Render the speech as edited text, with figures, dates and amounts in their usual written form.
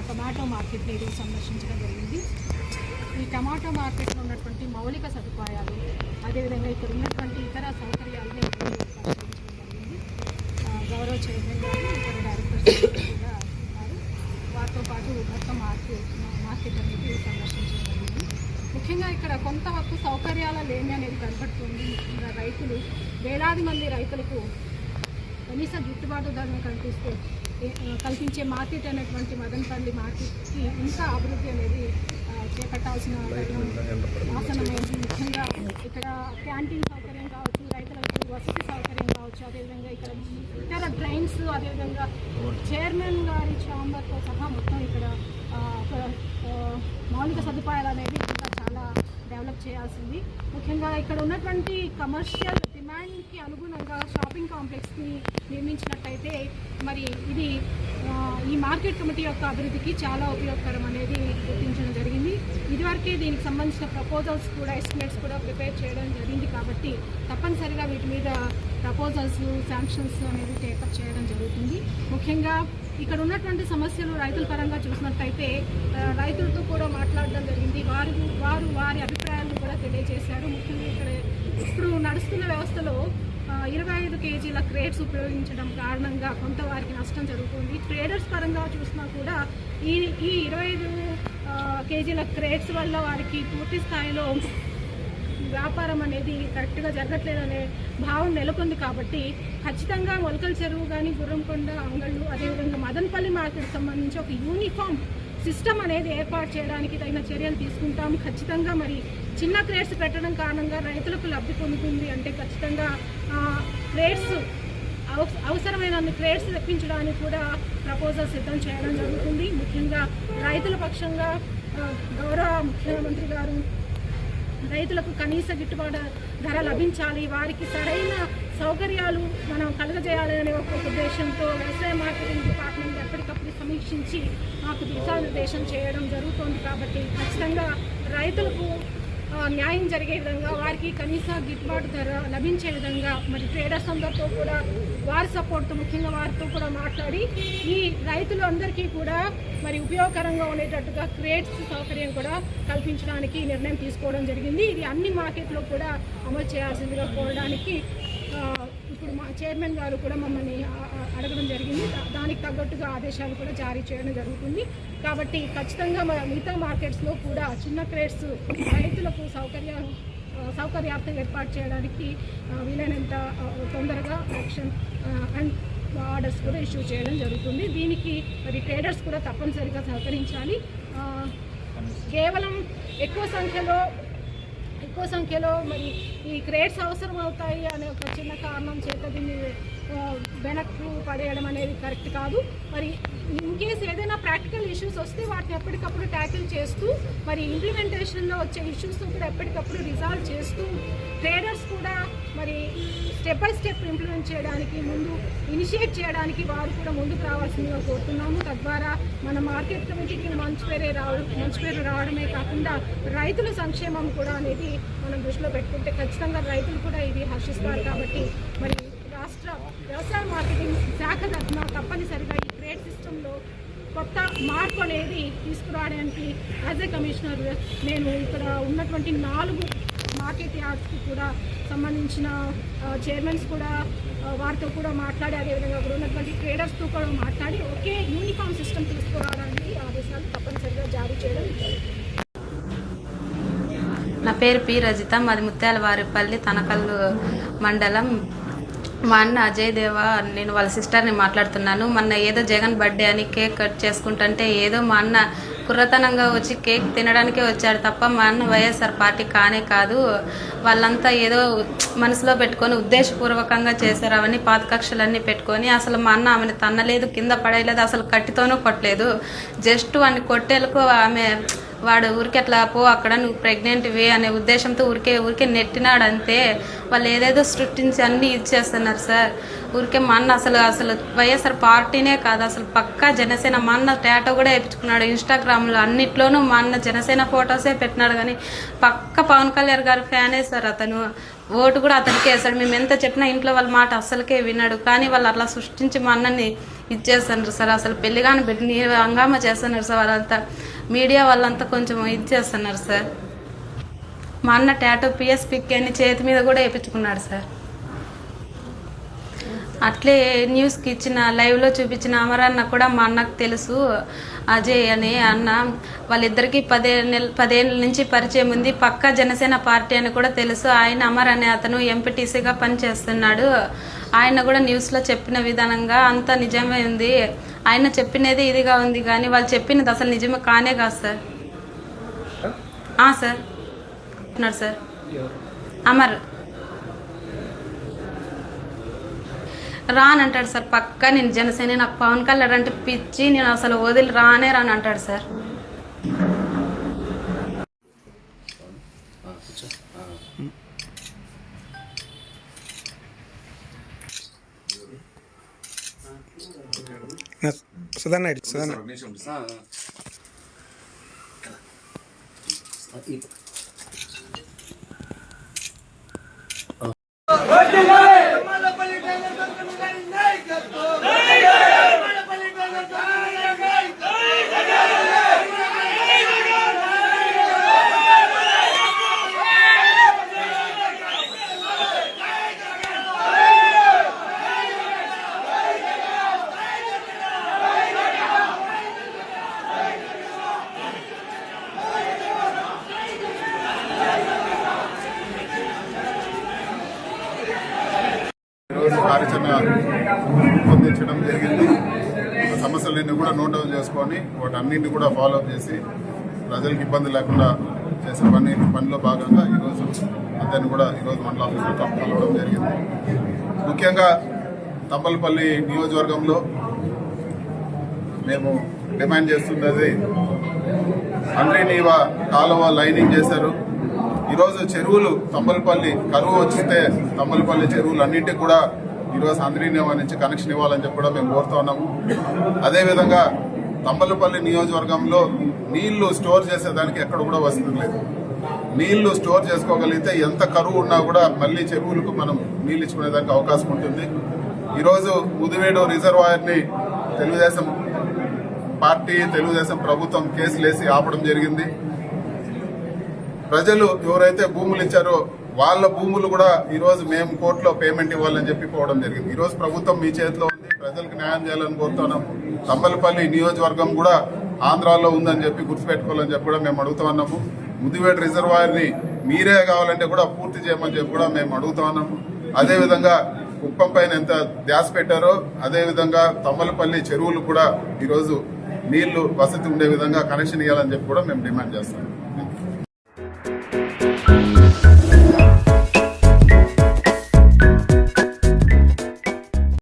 Tomato మార్కెట్ని ఈరోజు సందర్శించడం జరిగింది. ఈ టమాటో మార్కెట్లో ఉన్నటువంటి మౌలిక సదుపాయాలు, అదేవిధంగా ఇక్కడ ఉన్నటువంటి ఇతర సౌకర్యాలని పరిశీలించడం జరిగింది. గౌరవ చైర్మన్ గారు, ఇతర డైరెక్టర్స్ కూడా ఉన్నారు. వారితో పాటు మొత్తం మార్కెట్ అనేది సందర్శించడం జరిగింది. ముఖ్యంగా ఇక్కడ కొంతవరకు సౌకర్యాల లేమి అనేది కనపడుతుంది. ముఖ్యంగా రైతులు, వేలాది మంది రైతులకు కనీస గిట్టుబాటు ధరను కల్పించే మార్కెట్ అనేటువంటి మదనపల్లి మార్కెట్కి ఇంకా అభివృద్ధి అనేది చేపట్టాల్సిన ఆసనమైంది. ముఖ్యంగా ఇక్కడ క్యాంటీన్ సౌకర్యం కావచ్చు, రైతులకు వసతి సౌకర్యం కావచ్చు, అదేవిధంగా ఇక్కడ ఇతర డ్రైన్స్, అదేవిధంగా చైర్మన్ గారి ఛాంబర్తో సహా మొత్తం ఇక్కడ మౌలిక సదుపాయాలు అనేవి ఇంకా చాలా డెవలప్ చేయాల్సింది. ముఖ్యంగా ఇక్కడ ఉన్నటువంటి కమర్షియల్ డిమాండ్కి అనుగుణంగా షాపింగ్ కాంప్లెక్స్ని నిర్మించినట్టయితే మరి ఇది ఈ మార్కెట్ కమిటీ యొక్క అభివృద్ధికి చాలా ఉపయోగకరం అనేది గుర్తించడం జరిగింది. ఇదివరకే దీనికి సంబంధించిన ప్రపోజల్స్ కూడా, ఎస్టిమేట్స్ కూడా ప్రిపేర్ చేయడం జరిగింది. కాబట్టి తప్పనిసరిగా వీటి మీద ప్రపోజల్స్, శాంక్షన్స్ అనేది టేకప్ చేయడం జరుగుతుంది. ముఖ్యంగా ఇక్కడ ఉన్నటువంటి సమస్యలు రైతుల పరంగా చూసినట్టయితే రైతులతో కూడా మాట్లాడడం జరిగింది. వారి అభిప్రాయాలను కూడా తెలియజేశారు. ముఖ్యంగా ఇక్కడ ఇప్పుడు నడుస్తున్న వ్యవస్థలో 25 కేజీల క్రేట్స్ ఉపయోగించడం కారణంగా కొంత వారికి నష్టం జరుగుతుంది. ట్రేడర్స్ పరంగా చూసినా కూడా ఈ 25 కేజీల క్రేట్స్ వల్ల వారికి పూర్తి స్థాయిలో వ్యాపారం అనేది కరెక్ట్గా జరగట్లేదనే భావం నెలకొంది. కాబట్టి ఖచ్చితంగా మొలకల చెరువు కానీ, గుర్రంకొండ, అంగళ్ళు, అదేవిధంగా మదనపల్లి మార్కెట్ సంబంధించి ఒక యూనిఫామ్ సిస్టమ్ అనేది ఏర్పాటు చేయడానికి తగిన చర్యలు తీసుకుంటాము. ఖచ్చితంగా మరి చిన్న క్రేట్స్ పెట్టడం కారణంగా రైతులకు లబ్ధి పొందుతుంది. అంటే ఖచ్చితంగా క్రేట్స్ అవసరమైన క్రేట్స్ తెప్పించడానికి కూడా ప్రపోజల్ సిద్ధం చేయడం జరుగుతుంది. ముఖ్యంగా రైతుల పక్షంగా గౌరవ ముఖ్యమంత్రి గారు రైతులకు కనీస గిట్టుబాటు ధర లభించాలి, వారికి సరైన సౌకర్యాలు మనం కలుగజేయాలనే ఒక ఉద్దేశంతో వ్యవసాయ మార్కెటింగ్ డిపార్ట్మెంట్ ఎప్పటికప్పుడు సమీక్షించి మాకు దిశానిర్దేశం చేయడం జరుగుతుంది. కాబట్టి ఖచ్చితంగా రైతులకు న్యాయం జరిగే విధంగా, వారికి కనీస గిట్టుబాటు ధర లభించే విధంగా మరి ట్రేడర్స్ అందరితో కూడా వారి సపోర్ట్తో, ముఖ్యంగా వారితో కూడా మాట్లాడి ఈ రైతులు అందరికీ కూడా మరి ఉపయోగకరంగా ఉండేటట్టుగా క్రేట్స్ సౌకర్యం కూడా కల్పించడానికి నిర్ణయం తీసుకోవడం జరిగింది. ఇది అన్ని మార్కెట్లో కూడా అమలు చేయాల్సిందిగా కోరడానికి ఇప్పుడు మా చైర్మన్ గారు కూడా మమ్మల్ని అడగడం జరిగింది. దానికి తగ్గట్టుగా ఆదేశాలు కూడా జారీ చేయడం జరుగుతుంది. కాబట్టి ఖచ్చితంగా మిగతా మార్కెట్స్లో కూడా చిన్న క్రేట్స్ రైతులకు సౌకర్యార్థం ఏర్పాటు చేయడానికి వీలైనంత తొందరగా యాక్షన్ అండ్ ఆర్డర్స్ కూడా ఇష్యూ చేయడం జరుగుతుంది. దీనికి మరి ట్రేడర్స్ కూడా తప్పనిసరిగా సహకరించాలి. కేవలం ఎక్కువ సంఖ్యలో మరి ఈ క్రేట్స్ అవసరం అవుతాయి అనే ఒక చిన్న కారణం చేత దీన్ని వెనక్కు పడేయడం అనేది కరెక్ట్ కాదు. మరి ఇన్కేస్ ఏదైనా ప్రాక్టికల్ ఇష్యూస్ వస్తే వాటిని ఎప్పటికప్పుడు ట్యాకిల్ చేస్తూ, మరి ఇంప్లిమెంటేషన్లో వచ్చే ఇష్యూస్ను కూడా ఎప్పటికప్పుడు రిజాల్వ్ చేస్తూ, ట్రేడర్స్ కూడా మరి స్టెప్ బై స్టెప్ ఇంప్లిమెంట్ చేయడానికి, ఇనిషియేట్ చేయడానికి వారు కూడా ముందుకు రావాల్సిందిగా కోరుతున్నాము. తద్వారా మన మార్కెట్ కమిటీకి మంచి పేరు రావడమే కాకుండా రైతుల సంక్షేమం కూడా అనేది మనం దృష్టిలో పెట్టుకుంటే ఖచ్చితంగా రైతులు కూడా ఇది హర్షిస్తారు. కాబట్టి మరి రాష్ట్ర వ్యవసాయ మార్కెటింగ్ శాఖ తరఫున తప్పనిసరిగా ఈ క్రేట్ సిస్టంలో కొత్త మార్పు అనేది తీసుకురావడానికి యాజ్ ఏ కమిషనర్ నేను ఇక్కడ ఉన్నటువంటి 4 మార్కెట్ యార్డ్స్కి కూడా సంబంధించిన చైర్మన్స్ కూడా వారితో కూడా మాట్లాడి, అదేవిధంగా ఇక్కడ ఉన్నటువంటి ట్రేడర్స్తో కూడా మాట్లాడి ఒకే యూనిఫామ్ సిస్టమ్ తీసుకురావడానికి ఆదేశాలు తప్పనిసరిగా జారీ చేయడం. నా పేరు పి రజిత, మాది ముత్యాలవారిపల్లి, తనకల్లు మండలం. మా అన్న అజయ్ దేవా, నేను వాళ్ళ సిస్టర్ని మాట్లాడుతున్నాను. మొన్న ఏదో జగన్ బర్త్డే అని కేక్ కట్ చేసుకుంటుంటే ఏదో మా అన్న కుర్రతనంగా వచ్చి కేక్ తినడానికే వచ్చాడు తప్ప మా అన్న వైఎస్ఆర్ పార్టీ కానే కాదు. వాళ్ళంతా ఏదో మనసులో పెట్టుకొని ఉద్దేశపూర్వకంగా చేశారు. అవన్నీ పాత కక్షలన్నీ పెట్టుకొని అసలు మా అన్న ఆమెను తన్నలేదు, కింద పడేయలేదు, అసలు కట్టితోనూ కొట్టలేదు. జస్ట్ వాడిని కొట్టేలకు వాడు ఊరికి అట్లా పో, అక్కడ నువ్వు ప్రెగ్నెంట్ వే అనే ఉద్దేశంతో ఊరికే నెట్టినాడు అంతే. వాళ్ళు ఏదేదో సృష్టించి అన్నీ ఇచ్చేస్తున్నారు సార్. ఊరికే మా అన్న అసలు వైఎస్ఆర్ పార్టీనే కాదు, అసలు పక్కా జనసేన. మా అన్న టాటో కూడా వేయించుకున్నాడు ఇన్స్టాగ్రామ్లో, అన్నిట్లోనూ మా అన్న జనసేన ఫొటోసే పెట్టినాడు. కానీ పక్క పవన్ కళ్యాణ్ గారు ఫ్యానే సార్ అతను. ఓటు కూడా అతనికే వేస్తాడు. మేము ఎంత చెప్పినా ఇంట్లో వాళ్ళ మాట అస్సలకే విన్నాడు. కానీ వాళ్ళు అట్లా సృష్టించి మా అన్నని ఇచ్చేస్తున్నారు సార్. అసలు పెళ్లి కాని బిడ్డని హంగామా చేస్తున్నారు సార్. వాళ్ళంతా మీడియా వాళ్ళంతా కొంచెం ఇచ్చేస్తున్నారు సార్. మా అన్న టాటూ పిఎస్ పిక్ అని చేతి మీద కూడా వేయించుకున్నాడు సార్. అట్లే న్యూస్కి ఇచ్చిన లైవ్లో చూపించిన అమరన్న కూడా మా అన్నకు తెలుసు, అజయ్ అని అన్న. వాళ్ళిద్దరికీ 10 ఏళ్ళ నుంచి పరిచయం ఉంది. పక్కా జనసేన పార్టీ అని కూడా తెలుసు. ఆయన అమర్ అనే అతను ఎంపీటీసీగా పనిచేస్తున్నాడు. ఆయన కూడా న్యూస్లో చెప్పిన విధానంగా అంతా నిజమే ఉంది. ఆయన చెప్పినది ఇదిగా ఉంది, కానీ వాళ్ళు చెప్పినది అసలు నిజమే కానే కాదు సార్. సార్ అంటున్నారు సార్. అమర్ రానంటాడు సార్. పక్కా నేను జనసేన, నాకు పవన్ కళ్యాణ్ అంటే పిచ్చి, నేను అసలు వదిలి రానే రాని అంటాడు సార్. సుధన్ ఈరోజు కార్యాచరణ రూపొందించడం జరిగింది. సమస్యలన్నీ కూడా నోట్ డౌన్ చేసుకొని వాటన్నింటినీ కూడా ఫాలో అప్ చేసి ప్రజలకు ఇబ్బంది లేకుండా చేసే పనిలో భాగంగా ఈరోజు అందరినీ కూడా ఈరోజు మండల ఆఫీసులో కలవడం జరిగింది. ముఖ్యంగా తంబలపల్లి నియోజకవర్గంలో మేము డిమాండ్ చేస్తున్నది, అండ్రీనీవా కాలువ లైనింగ్ చేశారు. ఈరోజు చెరువులు తంబలపల్లి కరువు వచ్చితే తంబలపల్లి చెరువులు అన్నింటికి కూడా ఈరోజు అంద్రీనేవా నుంచి కనెక్షన్ ఇవ్వాలని చెప్పి కూడా మేము కోరుతా ఉన్నాము. అదేవిధంగా తంబలపల్లి నియోజకవర్గంలో నీళ్లు స్టోర్ చేసేదానికి ఎక్కడ కూడా వసతి లేదు. నీళ్లు స్టోర్ చేసుకోగలిగితే ఎంత కరువు ఉన్నా కూడా మళ్ళీ చెరువులకు మనం నీళ్ళు ఇచ్చుకునేదానికి అవకాశం ఉంటుంది. ఈరోజు ముదివేడు రిజర్వాయర్ని తెలుగుదేశం పార్టీ, తెలుగుదేశం ప్రభుత్వం కేసులేసి ఆపడం జరిగింది. ప్రజలు ఎవరైతే భూములు ఇచ్చారో వాళ్ళ భూములు కూడా ఈరోజు మేము కోర్టులో పేమెంట్ ఇవ్వాలని చెప్పి పోవడం జరిగింది. ఈరోజు ప్రభుత్వం మీ చేతిలో ఉంది, ప్రజలకు న్యాయం చేయాలని కోరుతున్నాం. తంబలపల్లి నియోజకవర్గం కూడా ఆంధ్రాలో ఉందని చెప్పి గుర్తుపెట్టుకోవాలని చెప్పి కూడా మేము అడుగుతా ఉన్నాము. ముదివేడు రిజర్వాయర్ని మీరే కావాలంటే కూడా పూర్తి చేయమని చెప్పి కూడా మేము అడుగుతా ఉన్నాము. అదేవిధంగా కుప్పం పైన ఎంత ధ్యాస పెట్టారో అదేవిధంగా తంబలపల్లి చెరువులు కూడా ఈరోజు నీళ్లు వసతి ఉండే విధంగా కనెక్షన్ ఇవ్వాలని చెప్పి కూడా మేము డిమాండ్ చేస్తాం.